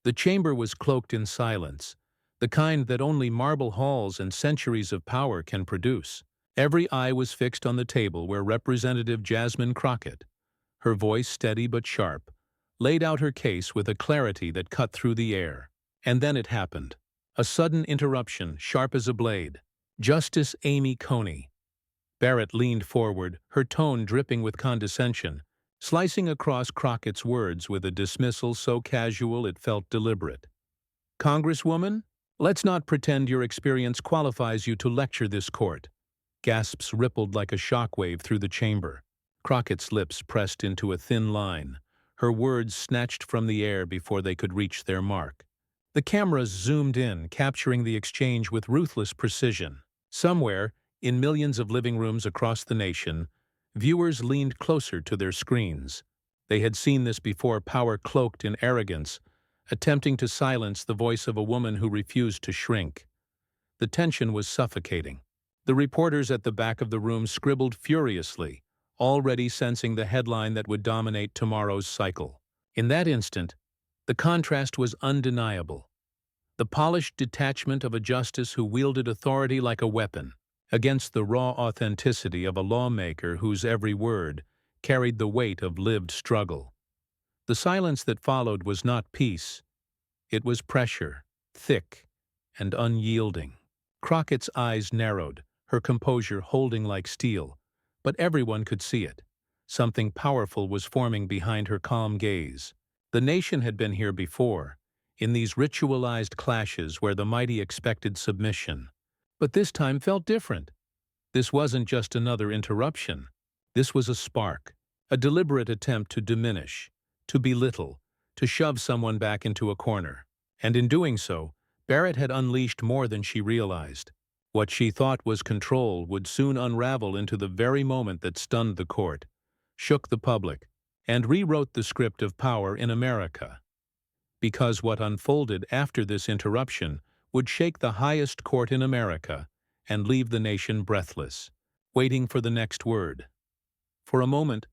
The chamber was cloaked in silence, the kind that only marble halls and centuries of power can produce. Every eye was fixed on the table where Representative Jasmine Crockett, her voice steady but sharp, laid out her case with a clarity that cut through the air. And then it happened. A sudden interruption, sharp as a blade. "Justice Amy Coney." Barrett leaned forward, her tone dripping with condescension, slicing across Crockett's words with a dismissal so casual it felt deliberate. "Congresswoman, let's not pretend your experience qualifies you to lecture this court." Gasps rippled like a shockwave through the chamber. Crockett's lips pressed into a thin line, her words snatched from the air before they could reach their mark. The cameras zoomed in, capturing the exchange with ruthless precision. Somewhere, in millions of living rooms across the nation, viewers leaned closer to their screens. They had seen this before, power cloaked in arrogance, attempting to silence the voice of a woman who refused to shrink. The tension was suffocating. The reporters at the back of the room scribbled furiously, already sensing the headline that would dominate tomorrow's cycle. In that instant, the contrast was undeniable. The polished detachment of a justice who wielded authority like a weapon, against the raw authenticity of a lawmaker whose every word carried the weight of lived struggle. The silence that followed was not peace. It was pressure, thick and unyielding. Crockett's eyes narrowed, her composure holding like steel, but everyone could see it. Something powerful was forming behind her calm gaze. The nation had been here before, in these ritualized clashes where the mighty expected submission. But this time felt different. This wasn't just another interruption. This was a spark, a deliberate attempt to diminish, to belittle, to shove someone back into a corner. And in doing so, Barrett had unleashed more than she realized. What she thought was control would soon unravel into the very moment that stunned the court, shook the public, and rewrote the script of power in America. Because what unfolded after this interruption would shake the highest court in America and leave the nation breathless, waiting for the next word. For a moment,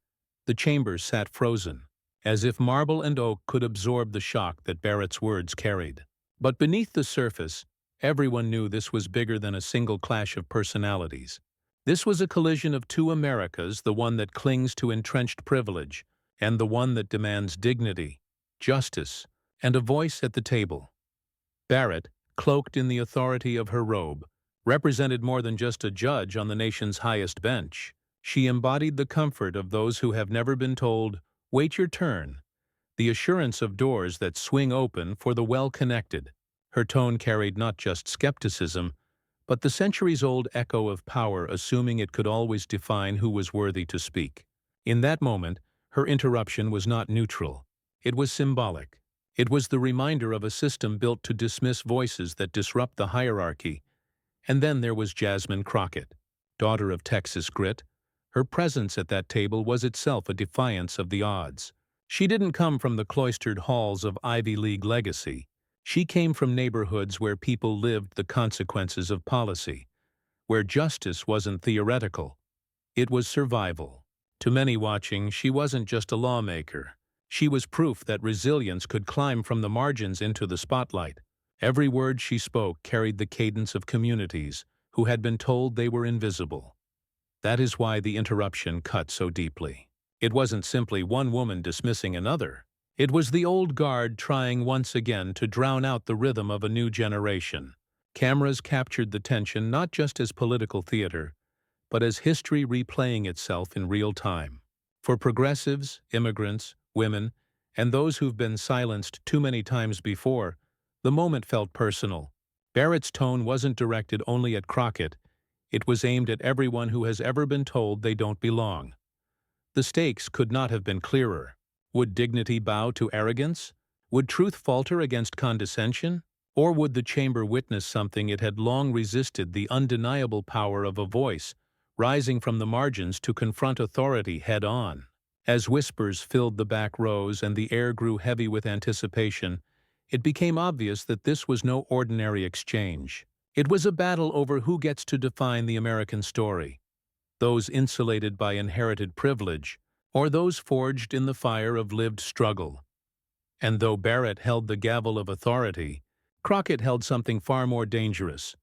the chambers sat frozen, as if marble and oak could absorb the shock that Barrett's words carried. But beneath the surface, everyone knew this was bigger than a single clash of personalities. This was a collision of two Americas, the one that clings to entrenched privilege, and the one that demands dignity, justice, and a voice at the table. Barrett, cloaked in the authority of her robe, represented more than just a judge on the nation's highest bench. She embodied the comfort of those who have never been told, "Wait your turn," the assurance of doors that swing open for the well-connected. Her tone carried not just skepticism, but the centuries-old echo of power assuming it could always define who was worthy to speak. In that moment, her interruption was not neutral. It was symbolic. It was the reminder of a system built to dismiss voices that disrupt the hierarchy. And then there was Jasmine Crockett, daughter of Texas grit. Her presence at that table was itself a defiance of the odds. She didn't come from the cloistered halls of Ivy League legacy. She came from neighborhoods where people lived the consequences of policy, where justice wasn't theoretical. It was survival. To many watching, she wasn't just a lawmaker. She was proof that resilience could climb from the margins into the spotlight. Every word she spoke carried the cadence of communities who had been told they were invisible. That is why the interruption cut so deeply. It wasn't simply one woman dismissing another. It was the old guard trying once again to drown out the rhythm of a new generation. Cameras captured the tension not just as political theater, but as history replaying itself in real time. For progressives, immigrants, women, and those who've been silenced too many times before, the moment felt personal. Barrett's tone wasn't directed only at Crockett. It was aimed at everyone who has ever been told they don't belong. The stakes could not have been clearer. Would dignity bow to arrogance? Would truth falter against condescension? Or would the chamber witness something it had long resisted, the undeniable power of a voice, rising from the margins to confront authority head-on? As whispers filled the back rows and the air grew heavy with anticipation, it became obvious that this was no ordinary exchange. It was a battle over who gets to define the American story. Those insulated by inherited privilege, or those forged in the fire of lived struggle. And though Barrett held the gavel of authority, Crockett held something far more dangerous: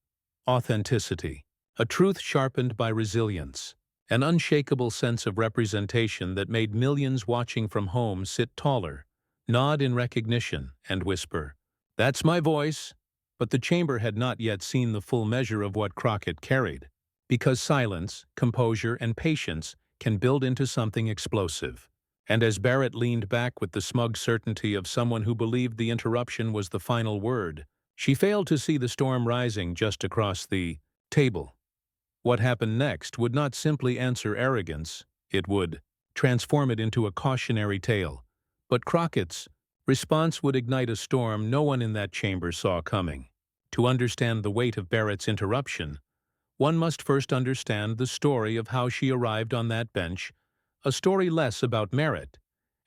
authenticity, a truth sharpened by resilience, an unshakable sense of representation that made millions watching from home sit taller, nod in recognition, and whisper, "That's my voice." But the chamber had not yet seen the full measure of what Crockett carried, because silence, composure, and patience can build into something explosive. And as Barrett leaned back with the smug certainty of someone who believed the interruption was the final word, she failed to see the storm rising just across the table. What happened next would not simply answer arrogance, it would transform it into a cautionary tale. But Crockett's response would ignite a storm no one in that chamber saw coming. To understand the weight of Barrett's interruption, one must first understand the story of how she arrived on that bench, a story less about merit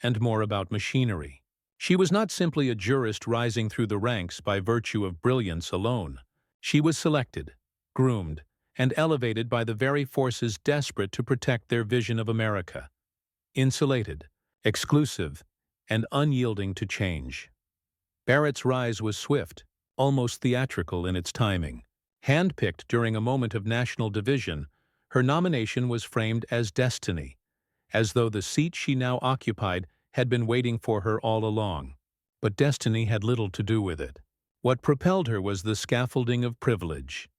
and more about machinery. She was not simply a jurist rising through the ranks by virtue of brilliance alone. She was selected, groomed, and elevated by the very forces desperate to protect their vision of America: insulated, exclusive, and unyielding to change. Barrett's rise was swift, almost theatrical in its timing. Handpicked during a moment of national division, her nomination was framed as destiny, as though the seat she now occupied had been waiting for her all along. But destiny had little to do with it. What propelled her was the scaffolding of privilege,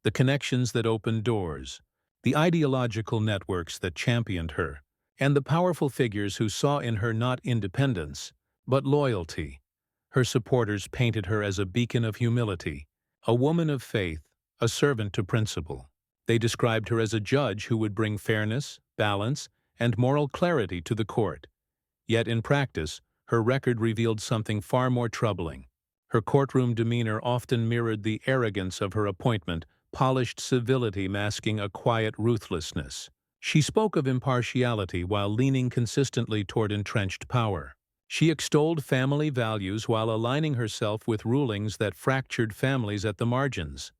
the connections that opened doors, the ideological networks that championed her, and the powerful figures who saw in her not independence, but loyalty. Her supporters painted her as a beacon of humility, a woman of faith, a servant to principle. They described her as a judge who would bring fairness, balance, and moral clarity to the court. Yet in practice, her record revealed something far more troubling. Her courtroom demeanor often mirrored the arrogance of her appointment, polished civility masking a quiet ruthlessness. She spoke of impartiality while leaning consistently toward entrenched power. She extolled family values while aligning herself with rulings that fractured families at the margins.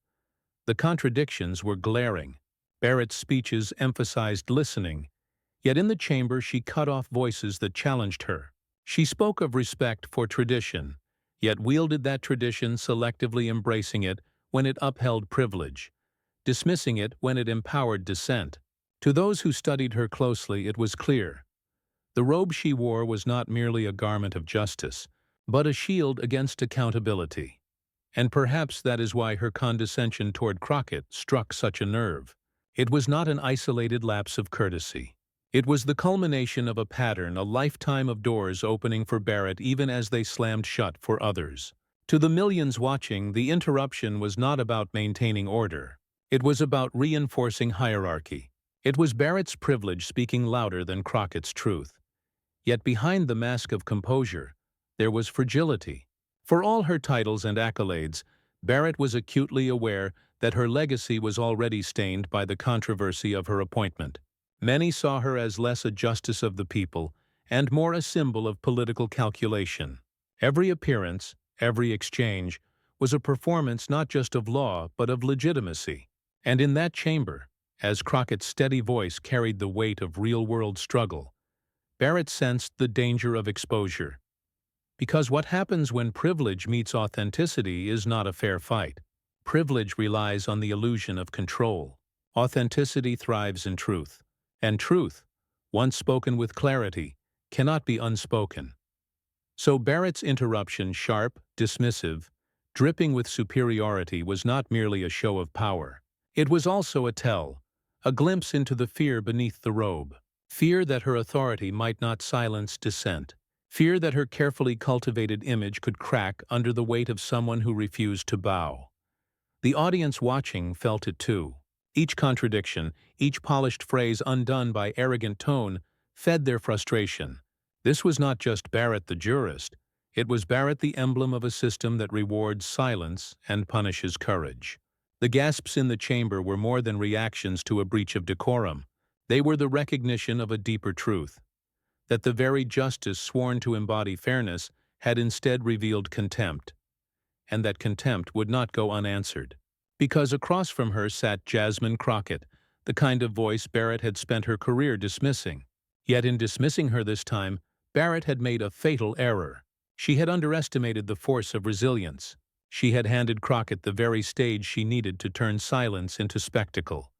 The contradictions were glaring. Barrett's speeches emphasized listening, yet in the chamber she cut off voices that challenged her. She spoke of respect for tradition, yet wielded that tradition, selectively embracing it when it upheld privilege, dismissing it when it empowered dissent. To those who studied her closely, it was clear: the robe she wore was not merely a garment of justice, but a shield against accountability. And perhaps that is why her condescension toward Crockett struck such a nerve. It was not an isolated lapse of courtesy. It was the culmination of a pattern, a lifetime of doors opening for Barrett even as they slammed shut for others. To the millions watching, the interruption was not about maintaining order. It was about reinforcing hierarchy. It was Barrett's privilege speaking louder than Crockett's truth. Yet behind the mask of composure, there was fragility. For all her titles and accolades, Barrett was acutely aware that her legacy was already stained by the controversy of her appointment. Many saw her as less a justice of the people and more a symbol of political calculation. Every appearance, every exchange, was a performance not just of law but of legitimacy. And in that chamber, as Crockett's steady voice carried the weight of real-world struggle, Barrett sensed the danger of exposure. Because what happens when privilege meets authenticity is not a fair fight. Privilege relies on the illusion of control. Authenticity thrives in truth. And truth, once spoken with clarity, cannot be unspoken. So Barrett's interruption, sharp, dismissive, dripping with superiority, was not merely a show of power. It was also a glimpse into the fear beneath the robe. Fear that her authority might not silence dissent. Fear that her carefully cultivated image could crack under the weight of someone who refused to bow. The audience watching felt it too. Each contradiction, each polished phrase undone by arrogant tone, fed their frustration. This was not just Barrett the jurist. It was Barrett the emblem of a system that rewards silence and punishes courage. The gasps in the chamber were more than reactions to a breach of decorum. They were the recognition of a deeper truth: that the very justice sworn to embody fairness had instead revealed contempt, and that contempt would not go unanswered. Because across from her sat Jasmine Crockett, the kind of voice Barrett had spent her career dismissing. Yet in dismissing her this time, Barrett had made a fatal error. She had underestimated the force of resilience. She had handed Crockett the very stage she needed to turn silence into spectacle.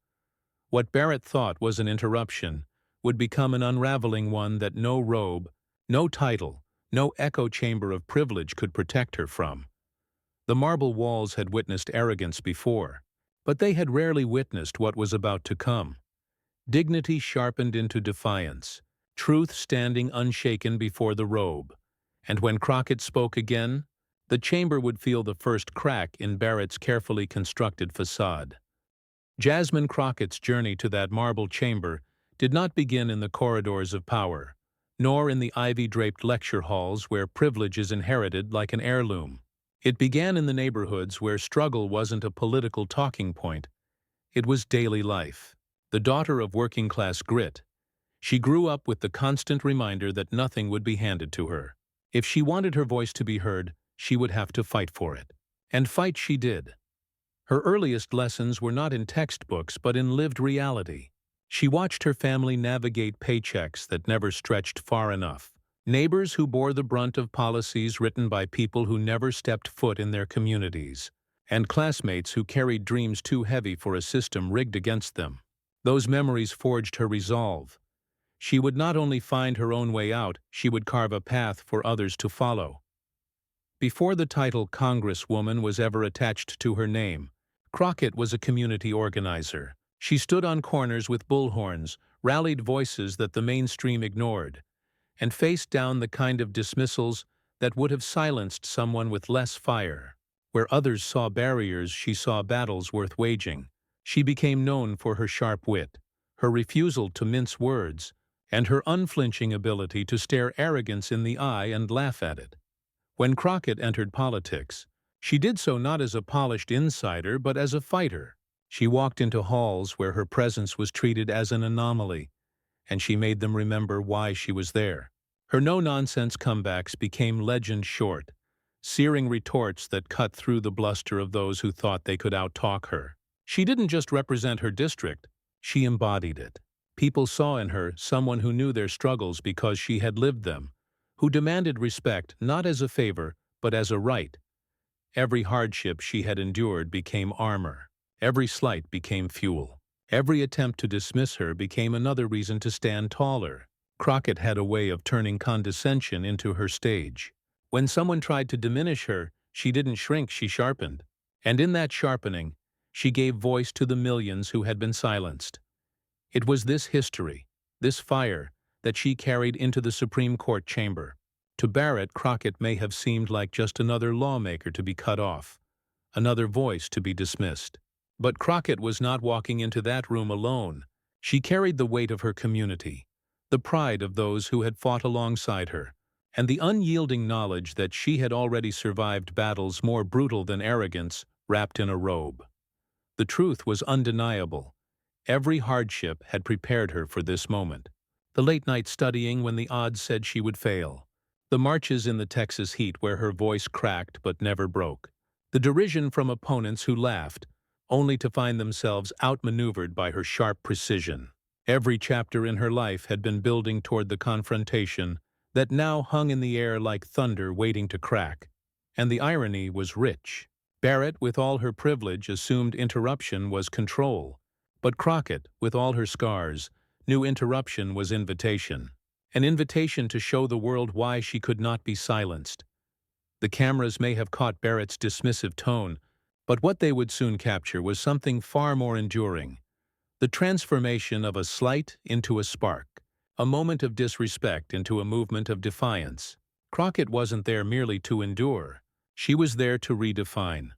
What Barrett thought was an interruption would become an unraveling one that no robe, no title, no echo chamber of privilege could protect her from. The marble walls had witnessed arrogance before, but they had rarely witnessed what was about to come. Dignity sharpened into defiance, truth standing unshaken before the robe. And when Crockett spoke again, the chamber would feel the first crack in Barrett's carefully constructed facade. Jasmine Crockett's journey to that marble chamber did not begin in the corridors of power, nor in the ivy-draped lecture halls where privilege is inherited like an heirloom. It began in the neighborhoods where struggle wasn't a political talking point. It was daily life. The daughter of working-class grit, she grew up with the constant reminder that nothing would be handed to her. If she wanted her voice to be heard, she would have to fight for it. And fight she did. Her earliest lessons were not in textbooks but in lived reality. She watched her family navigate paychecks that never stretched far enough, neighbors who bore the brunt of policies written by people who never stepped foot in their communities, and classmates who carried dreams too heavy for a system rigged against them. Those memories forged her resolve. She would not only find her own way out, she would carve a path for others to follow. Before the title Congresswoman was ever attached to her name, Crockett was a community organizer. She stood on corners with bullhorns, rallied voices that the mainstream ignored, and faced down the kind of dismissals that would have silenced someone with less fire. Where others saw barriers, she saw battles worth waging. She became known for her sharp wit, her refusal to mince words, and her unflinching ability to stare arrogance in the eye and laugh at it. When Crockett entered politics, she did so not as a polished insider but as a fighter. She walked into halls where her presence was treated as an anomaly, and she made them remember why she was there. Her no-nonsense comebacks became legend short, searing retorts that cut through the bluster of those who thought they could out-talk her. She didn't just represent her district, she embodied it. People saw in her someone who knew their struggles because she had lived them, who demanded respect not as a favor but as a right. Every hardship she had endured became armor. Every slight became fuel. Every attempt to dismiss her became another reason to stand taller. Crockett had a way of turning condescension into her stage. When someone tried to diminish her, she didn't shrink, she sharpened. And in that sharpening, she gave voice to the millions who had been silenced. It was this history, this fire, that she carried into the Supreme Court chamber. To Barrett, Crockett may have seemed like just another lawmaker to be cut off, another voice to be dismissed. But Crockett was not walking into that room alone. She carried the weight of her community, the pride of those who had fought alongside her, and the unyielding knowledge that she had already survived battles more brutal than arrogance wrapped in a robe. The truth was undeniable. Every hardship had prepared her for this moment. The late-night studying when the odds said she would fail. The marches in the Texas heat where her voice cracked but never broke. The derision from opponents who laughed, only to find themselves outmaneuvered by her sharp precision. Every chapter in her life had been building toward the confrontation that now hung in the air like thunder waiting to crack. And the irony was rich. Barrett, with all her privilege, assumed interruption was control. But Crockett, with all her scars, knew interruption was invitation. An invitation to show the world why she could not be silenced. The cameras may have caught Barrett's dismissive tone, but what they would soon capture was something far more enduring. The transformation of a slight into a spark, a moment of disrespect into a movement of defiance. Crockett wasn't there merely to endure. She was there to redefine.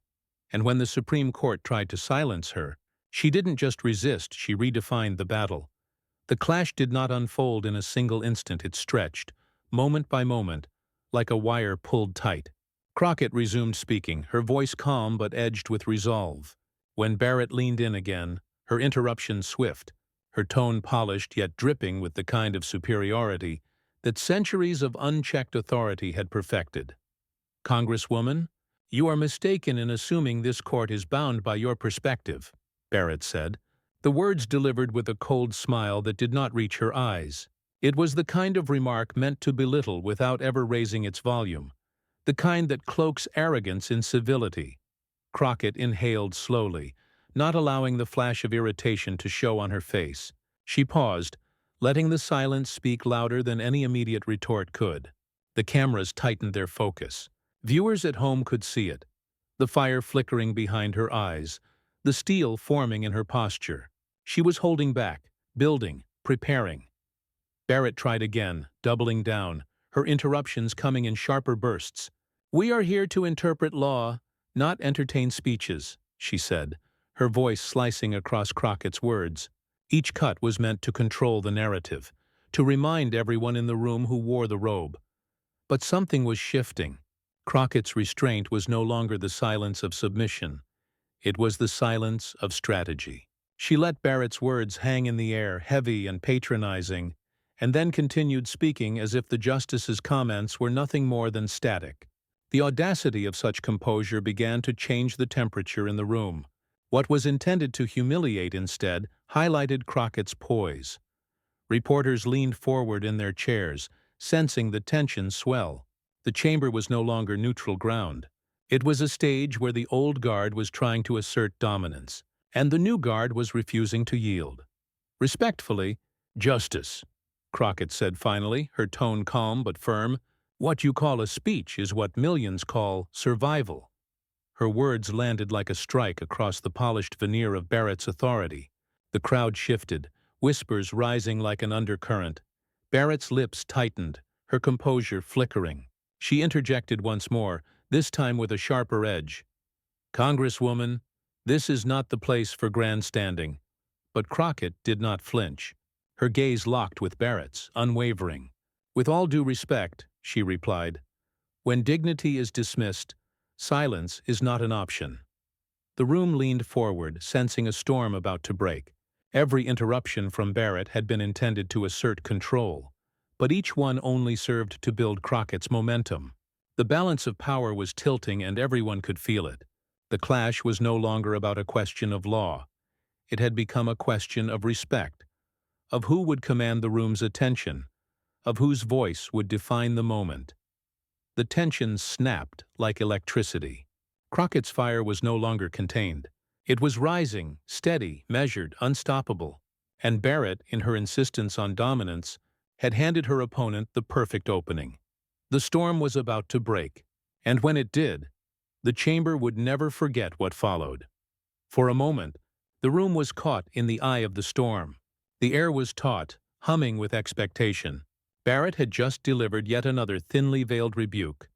And when the Supreme Court tried to silence her, she didn't just resist, she redefined the battle. The clash did not unfold in a single instant, it stretched, moment by moment, like a wire pulled tight. Crockett resumed speaking, her voice calm but edged with resolve. When Barrett leaned in again, her interruption swift, her tone polished yet dripping with the kind of superiority that centuries of unchecked authority had perfected. "Congresswoman, you are mistaken in assuming this court is bound by your perspective," Barrett said, the words delivered with a cold smile that did not reach her eyes. It was the kind of remark meant to belittle without ever raising its volume. the kind that cloaks arrogance in civility. Crockett inhaled slowly, not allowing the flash of irritation to show on her face. She paused, letting the silence speak louder than any immediate retort could. The cameras tightened their focus. Viewers at home could see it, the fire flickering behind her eyes, the steel forming in her posture. She was holding back, building, preparing. Barrett tried again, doubling down, her interruptions coming in sharper bursts. "We are here to interpret law, not entertain speeches," she said, her voice slicing across Crockett's words. Each cut was meant to control the narrative, to remind everyone in the room who wore the robe. But something was shifting. Crockett's restraint was no longer the silence of submission. It was the silence of strategy. She let Barrett's words hang in the air, heavy and patronizing, and then continued speaking as if the justice's comments were nothing more than static. The audacity of such composure began to change the temperature in the room. What was intended to humiliate instead highlighted Crockett's poise. Reporters leaned forward in their chairs, sensing the tension swell. The chamber was no longer neutral ground. It was a stage where the old guard was trying to assert dominance, and the new guard was refusing to yield. Respectfully, "Justice," Crockett said finally, her tone calm but firm. "What you call a speech is what millions call survival." Her words landed like a strike across the polished veneer of Barrett's authority. The crowd shifted, whispers rising like an undercurrent. Barrett's lips tightened, her composure flickering. She interjected once more, this time with a sharper edge. "Congresswoman, this is not the place for grandstanding." But Crockett did not flinch. Her gaze locked with Barrett's, unwavering. "With all due respect," she replied, "when dignity is dismissed, silence is not an option." The room leaned forward, sensing a storm about to break. Every interruption from Barrett had been intended to assert control, but each one only served to build Crockett's momentum. The balance of power was tilting and everyone could feel it. The clash was no longer about a question of law. It had become a question of respect, of who would command the room's attention, of whose voice would define the moment. The tension snapped like electricity. Crockett's fire was no longer contained. It was rising, steady, measured, unstoppable. And Barrett, in her insistence on dominance, had handed her opponent the perfect opening. The storm was about to break, and when it did, the chamber would never forget what followed. For a moment, the room was caught in the eye of the storm. The air was taut, humming with expectation. Barrett had just delivered yet another thinly veiled rebuke,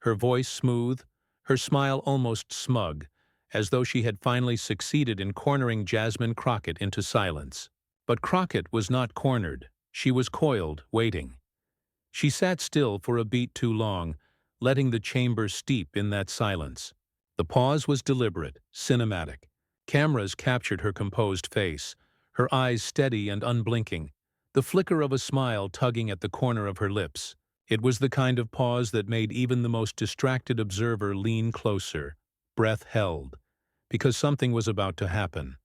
her voice smooth, her smile almost smug, as though she had finally succeeded in cornering Jasmine Crockett into silence. But Crockett was not cornered. She was coiled, waiting. She sat still for a beat too long, letting the chamber steep in that silence. The pause was deliberate, cinematic. Cameras captured her composed face, her eyes steady and unblinking, the flicker of a smile tugging at the corner of her lips. It was the kind of pause that made even the most distracted observer lean closer, breath held, because something was about to happen.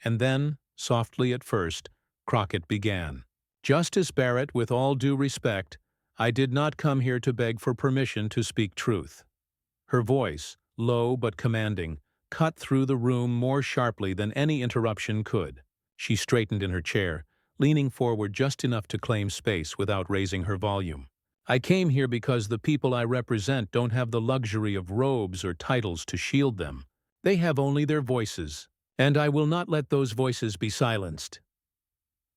And then, softly at first, Crockett began. "Justice Barrett, with all due respect, I did not come here to beg for permission to speak truth." Her voice, low but commanding, cut through the room more sharply than any interruption could. She straightened in her chair, leaning forward just enough to claim space without raising her volume. "I came here because the people I represent don't have the luxury of robes or titles to shield them. They have only their voices, and I will not let those voices be silenced."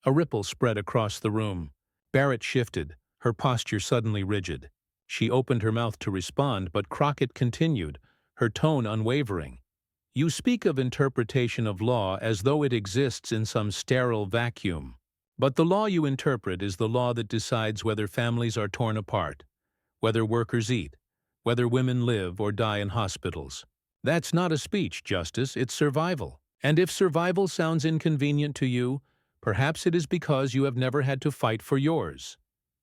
A ripple spread across the room. Barrett shifted, her posture suddenly rigid. She opened her mouth to respond, but Crockett continued, her tone unwavering. "You speak of interpretation of law as though it exists in some sterile vacuum. But the law you interpret is the law that decides whether families are torn apart, whether workers eat, whether women live or die in hospitals. That's not a speech, Justice, it's survival. And if survival sounds inconvenient to you, perhaps it is because you have never had to fight for yours."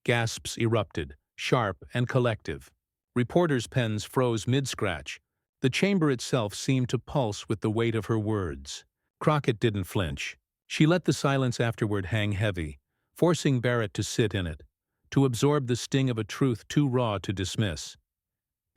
Gasps erupted, sharp and collective. Reporters' pens froze mid-scratch. The chamber itself seemed to pulse with the weight of her words. Crockett didn't flinch. She let the silence afterward hang heavy, forcing Barrett to sit in it, to absorb the sting of a truth too raw to dismiss.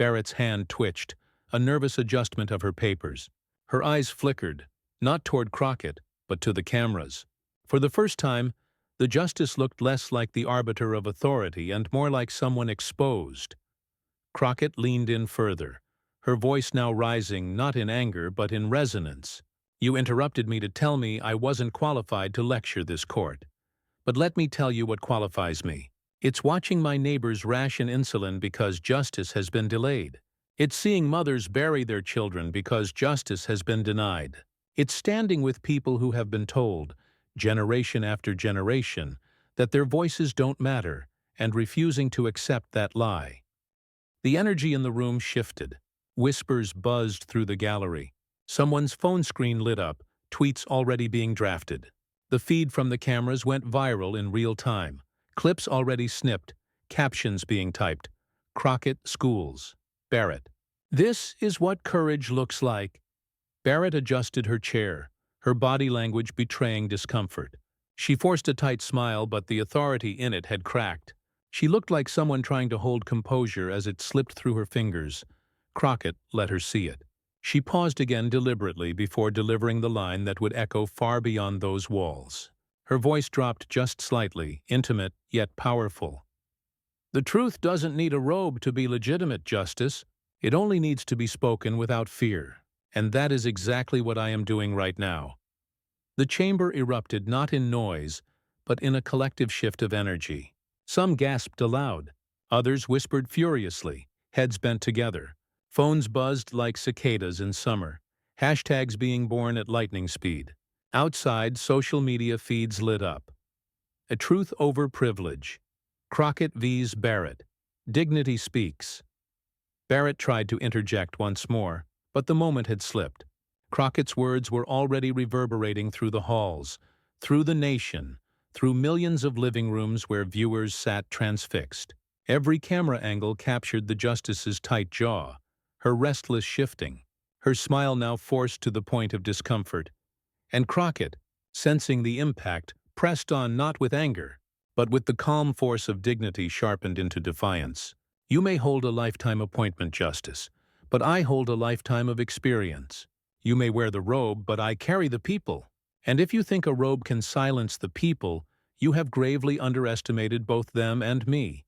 Barrett's hand twitched, a nervous adjustment of her papers. Her eyes flickered, not toward Crockett, but to the cameras. For the first time, the justice looked less like the arbiter of authority and more like someone exposed. Crockett leaned in further, her voice now rising not in anger but in resonance. "You interrupted me to tell me I wasn't qualified to lecture this court. But let me tell you what qualifies me. It's watching my neighbors ration insulin because justice has been delayed. It's seeing mothers bury their children because justice has been denied. It's standing with people who have been told, generation after generation, that their voices don't matter, and refusing to accept that lie." The energy in the room shifted. Whispers buzzed through the gallery. Someone's phone screen lit up, tweets already being drafted. The feed from the cameras went viral in real time. Clips already snipped, captions being typed. Crockett schools. Barrett. "This is what courage looks like." Barrett adjusted her chair, her body language betraying discomfort. She forced a tight smile, but the authority in it had cracked. She looked like someone trying to hold composure as it slipped through her fingers. Crockett let her see it. She paused again deliberately before delivering the line that would echo far beyond those walls. Her voice dropped just slightly, intimate yet powerful. "The truth doesn't need a robe to be legitimate, Justice. It only needs to be spoken without fear. And that is exactly what I am doing right now." The chamber erupted not in noise, but in a collective shift of energy. Some gasped aloud. Others whispered furiously, heads bent together. Phones buzzed like cicadas in summer, hashtags being born at lightning speed. Outside, social media feeds lit up. A truth over privilege. Crockett vs. Barrett. Dignity speaks. Barrett tried to interject once more, but the moment had slipped. Crockett's words were already reverberating through the halls, through the nation, through millions of living rooms where viewers sat transfixed. Every camera angle captured the justice's tight jaw, her restless shifting, her smile now forced to the point of discomfort. And Crockett, sensing the impact, pressed on not with anger, but with the calm force of dignity sharpened into defiance. "You may hold a lifetime appointment, Justice, but I hold a lifetime of experience. You may wear the robe, but I carry the people. And if you think a robe can silence the people, you have gravely underestimated both them and me."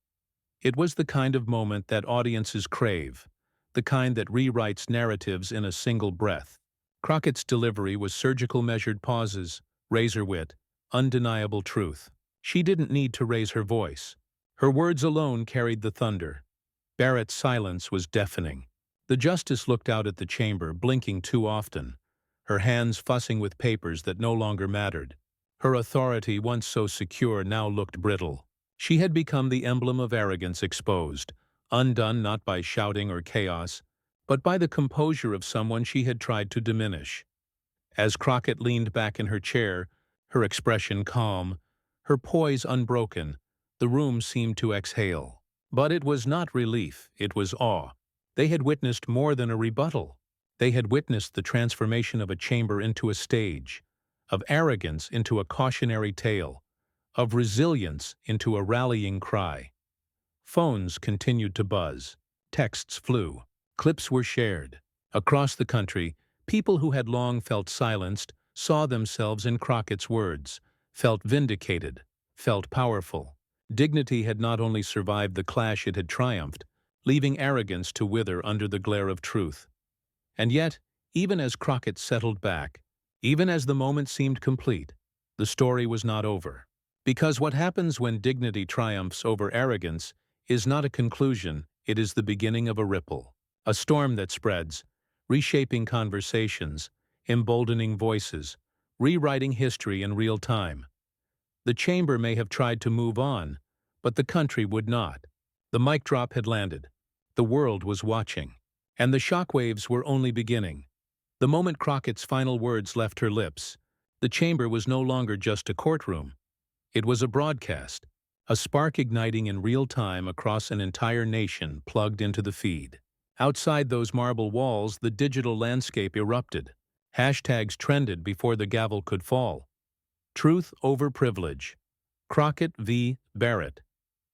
It was the kind of moment that audiences crave, the kind that rewrites narratives in a single breath. Crockett's delivery was surgical measured pauses, razor wit, undeniable truth. She didn't need to raise her voice. Her words alone carried the thunder. Barrett's silence was deafening. The justice looked out at the chamber, blinking too often, her hands fussing with papers that no longer mattered. Her authority, once so secure, now looked brittle. She had become the emblem of arrogance exposed, undone not by shouting or chaos, but by the composure of someone she had tried to diminish. As Crockett leaned back in her chair, her expression calm, her poise unbroken, the room seemed to exhale. But it was not relief, it was awe. They had witnessed more than a rebuttal. They had witnessed the transformation of a chamber into a stage, of arrogance into a cautionary tale, of resilience into a rallying cry. Phones continued to buzz. Texts flew. Clips were shared. Across the country, people who had long felt silenced saw themselves in Crockett's words, felt vindicated, felt powerful. Dignity had not only survived the clash, it had triumphed, leaving arrogance to wither under the glare of truth. And yet, even as Crockett settled back, even as the moment seemed complete, the story was not over. Because what happens when dignity triumphs over arrogance is not a conclusion, it is the beginning of a ripple, a storm that spreads, reshaping conversations, emboldening voices, rewriting history in real time. The chamber may have tried to move on, but the country would not. The mic drop had landed. The world was watching. And the shockwaves were only beginning. The moment Crockett's final words left her lips, the chamber was no longer just a courtroom. It was a broadcast, a spark igniting in real time across an entire nation plugged into the feed. Outside those marble walls, the digital landscape erupted. Hashtags trended before the gavel could fall. Truth over privilege. Crockett v. Barrett.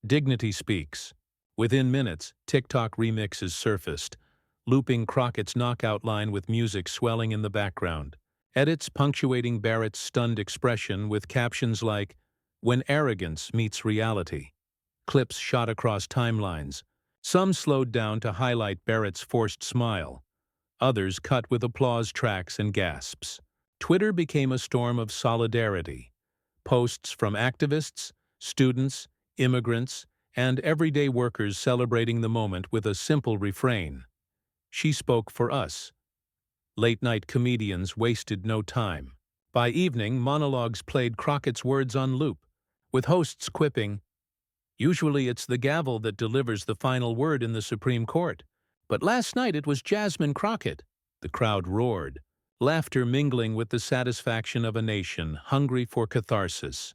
Dignity speaks. Within minutes, TikTok remixes surfaced, looping Crockett's knockout line with music swelling in the background. Edits punctuating Barrett's stunned expression with captions like, "When arrogance meets reality." Clips shot across timelines. Some slowed down to highlight Barrett's forced smile. Others cut with applause tracks and gasps. Twitter became a storm of solidarity. Posts from activists, students, immigrants, and everyday workers celebrating the moment with a simple refrain. "She spoke for us." Late-night comedians wasted no time. By evening, monologues played Crockett's words on loop, with hosts quipping, "Usually it's the gavel that delivers the final word in the Supreme Court, but last night it was Jasmine Crockett." The crowd roared, laughter mingling with the satisfaction of a nation hungry for catharsis.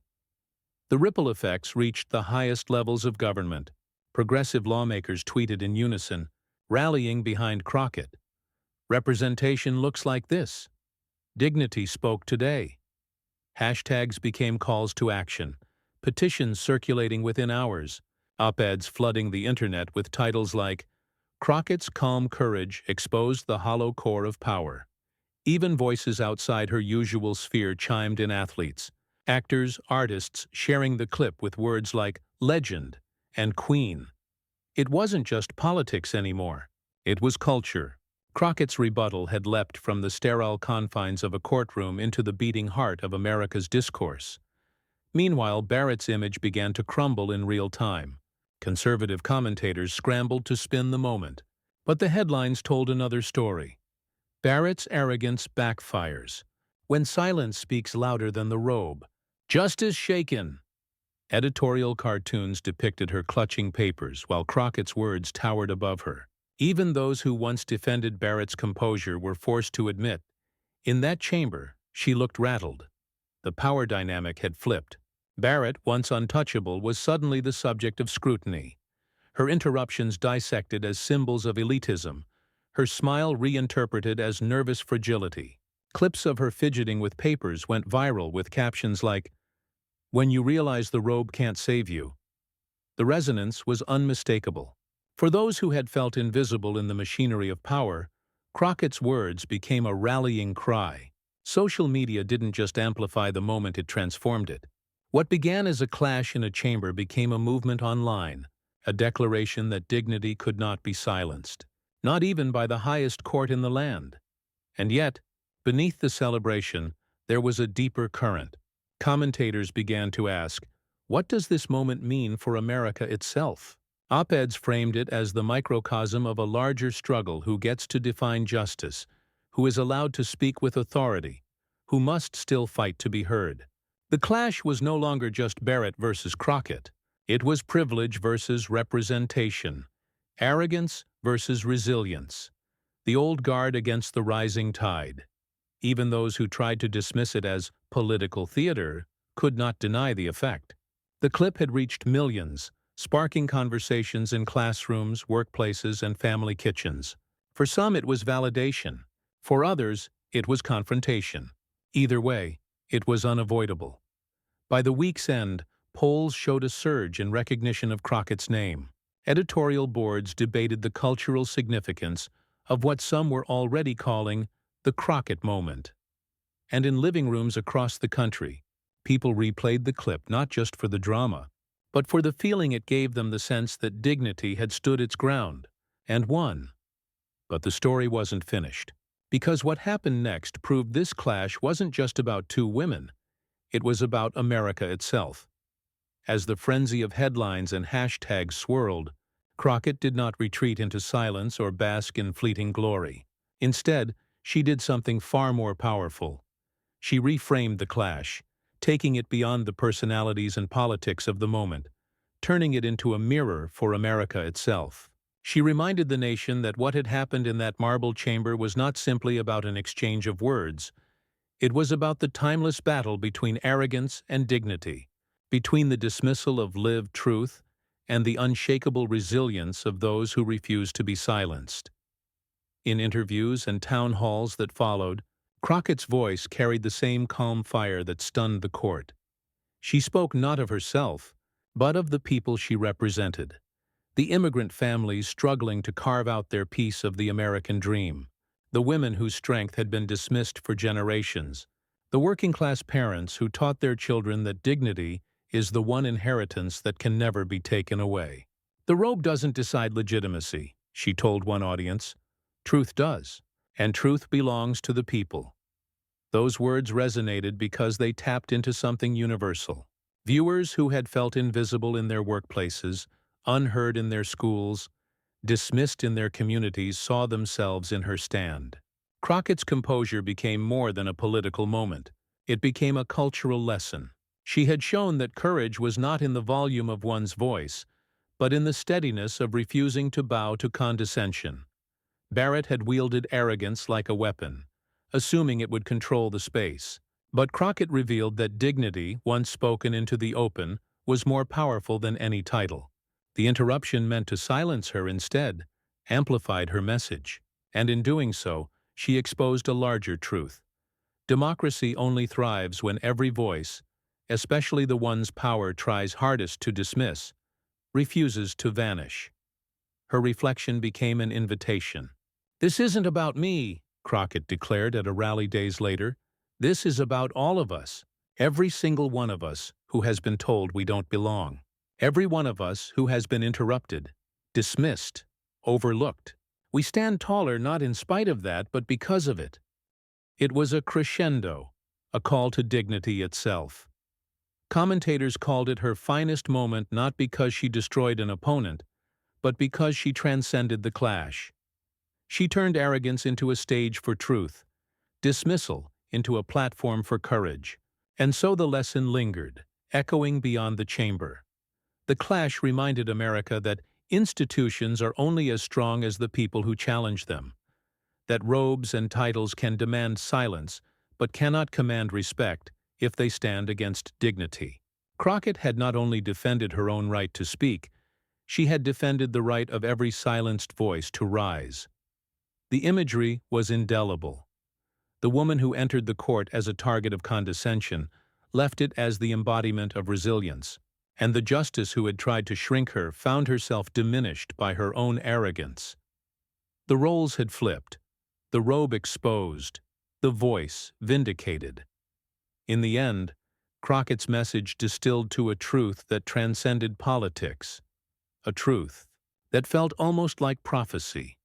The ripple effects reached the highest levels of government. Progressive lawmakers tweeted in unison, rallying behind Crockett. "Representation looks like this." "Dignity spoke today." Hashtags became calls to action, petitions circulating within hours, op-eds flooding the internet with titles like, "Crockett's calm courage exposed the hollow core of power." Even voices outside her usual sphere chimed in: athletes, actors, artists sharing the clip with words like "legend" and "queen." It wasn't just politics anymore. It was culture. Crockett's rebuttal had leapt from the sterile confines of a courtroom into the beating heart of America's discourse. Meanwhile, Barrett's image began to crumble in real time. Conservative commentators scrambled to spin the moment. But the headlines told another story. Barrett's arrogance backfires. When silence speaks louder than the robe. Justice shaken. Editorial cartoons depicted her clutching papers while Crockett's words towered above her. Even those who once defended Barrett's composure were forced to admit, in that chamber, she looked rattled. The power dynamic had flipped. Barrett, once untouchable, was suddenly the subject of scrutiny. Her interruptions dissected as symbols of elitism, her smile reinterpreted as nervous fragility. Clips of her fidgeting with papers went viral with captions like, "When you realize the robe can't save you." The resonance was unmistakable. For those who had felt invisible in the machinery of power, Crockett's words became a rallying cry. Social media didn't just amplify the moment, it transformed it. What began as a clash in a chamber became a movement online, a declaration that dignity could not be silenced, not even by the highest court in the land. And yet, beneath the celebration, there was a deeper current. Commentators began to ask, what does this moment mean for America itself? Op-eds framed it as the microcosm of a larger struggle: who gets to define justice, who is allowed to speak with authority, who must still fight to be heard. The clash was no longer just Barrett versus Crockett. It was privilege versus representation, arrogance versus resilience, the old guard against the rising tide. Even those who tried to dismiss it as political theater could not deny the effect. The clip had reached millions, sparking conversations in classrooms, workplaces, and family kitchens. For some, it was validation. For others, it was confrontation. Either way, it was unavoidable. By the week's end, polls showed a surge in recognition of Crockett's name. Editorial boards debated the cultural significance of what some were already calling the Crockett moment. And in living rooms across the country, people replayed the clip not just for the drama, but for the feeling it gave them, the sense that dignity had stood its ground and won. But the story wasn't finished, because what happened next proved this clash wasn't just about two women. It was about America itself. As the frenzy of headlines and hashtags swirled, Crockett did not retreat into silence or bask in fleeting glory. Instead, she did something far more powerful. She reframed the clash, taking it beyond the personalities and politics of the moment, turning it into a mirror for America itself. She reminded the nation that what had happened in that marble chamber was not simply about an exchange of words. It was about the timeless battle between arrogance and dignity, between the dismissal of lived truth and the unshakable resilience of those who refused to be silenced. In interviews and town halls that followed, Crockett's voice carried the same calm fire that stunned the court. She spoke not of herself, but of the people she represented, The immigrant families struggling to carve out their piece of the American dream. The women whose strength had been dismissed for generations. The working-class parents who taught their children that dignity is the one inheritance that can never be taken away. The robe doesn't decide legitimacy, she told one audience. Truth does, and truth belongs to the people. Those words resonated because they tapped into something universal. Viewers who had felt invisible in their workplaces, unheard in their schools, dismissed in their communities saw themselves in her stand. Crockett's composure became more than a political moment. It became a cultural lesson. She had shown that courage was not in the volume of one's voice, but in the steadiness of refusing to bow to condescension. Barrett had wielded arrogance like a weapon, assuming it would control the space. But Crockett revealed that dignity, once spoken into the open, was more powerful than any title. The interruption meant to silence her instead, amplified her message, and in doing so, she exposed a larger truth. Democracy only thrives when every voice, especially the ones power tries hardest to dismiss, refuses to vanish. Her reflection became an invitation. "This isn't about me," Crockett declared at a rally days later. "This is about all of us, every single one of us who has been told we don't belong. Every one of us who has been interrupted, dismissed, overlooked. We stand taller not in spite of that, but because of it." It was a crescendo, a call to dignity itself. Commentators called it her finest moment not because she destroyed an opponent, but because she transcended the clash. She turned arrogance into a stage for truth, dismissal into a platform for courage. And so the lesson lingered, echoing beyond the chamber. The clash reminded America that institutions are only as strong as the people who challenge them, that robes and titles can demand silence but cannot command respect if they stand against dignity. Crockett had not only defended her own right to speak, she had defended the right of every silenced voice to rise. The imagery was indelible. The woman who entered the court as a target of condescension left it as the embodiment of resilience, and the justice who had tried to shrink her found herself diminished by her own arrogance. The roles had flipped, the robe exposed, the voice vindicated. In the end, Crockett's message distilled to a truth that transcended politics, a truth that felt almost like prophecy.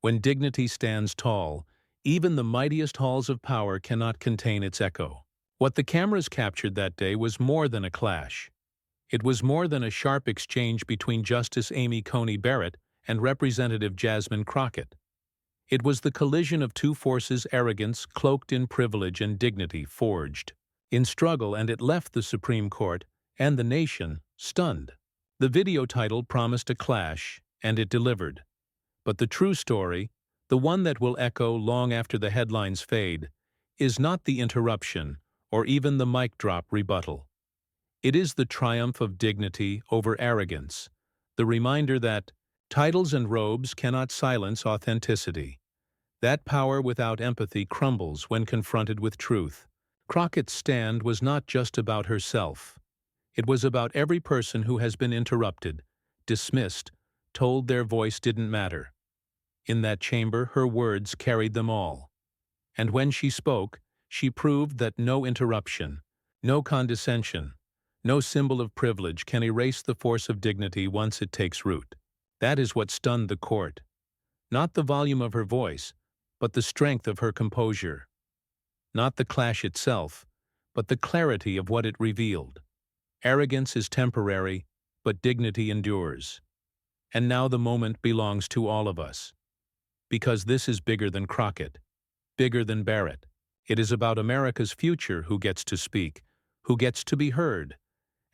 When dignity stands tall, even the mightiest halls of power cannot contain its echo. What the cameras captured that day was more than a clash. It was more than a sharp exchange between Justice Amy Coney Barrett and Representative Jasmine Crockett. It was the collision of two forces, arrogance cloaked in privilege and dignity forged in struggle, and it left the Supreme Court and the nation stunned. The video title promised a clash, and it delivered. But the true story, the one that will echo long after the headlines fade, is not the interruption or even the mic drop rebuttal. It is the triumph of dignity over arrogance, the reminder that titles and robes cannot silence authenticity. That power without empathy crumbles when confronted with truth. Crockett's stand was not just about herself. It was about every person who has been interrupted, dismissed, told their voice didn't matter. In that chamber, her words carried them all. And when she spoke, she proved that no interruption, no condescension, no symbol of privilege can erase the force of dignity once it takes root. That is what stunned the court. Not the volume of her voice, but the strength of her composure. Not the clash itself, but the clarity of what it revealed. Arrogance is temporary, but dignity endures. And now the moment belongs to all of us. Because this is bigger than Crockett, bigger than Barrett. It is about America's future, who gets to speak, who gets to be heard,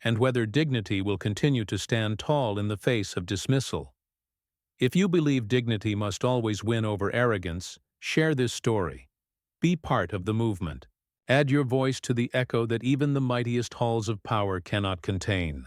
and whether dignity will continue to stand tall in the face of dismissal. If you believe dignity must always win over arrogance, share this story. Be part of the movement. Add your voice to the echo that even the mightiest halls of power cannot contain.